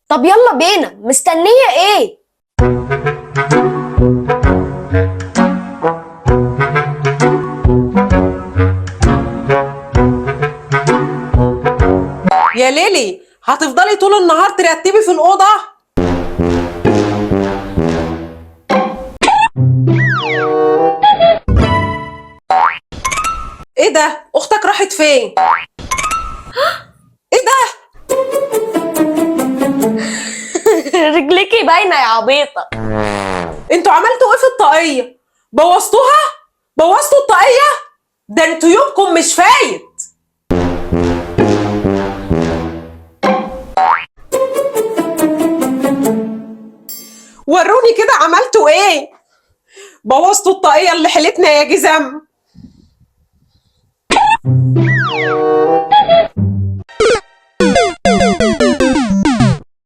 طب يلا بينا، مستنية ايه؟ يا ليلي هتفضلي طول النهار ترتبي في الأوضة؟ ايه ده؟ اختك راحت فين؟ ايه ده؟ رجليكي باينة يا عبيطة. انتوا عملتوا ايه في الطاقية؟ بوظتوها؟ بوظتوا الطاقية؟ ده انتوا يومكم مش فايت. وروني كده عملتوا ايه؟ بوظتوا الطاقية اللي حيلتنا يا جزم.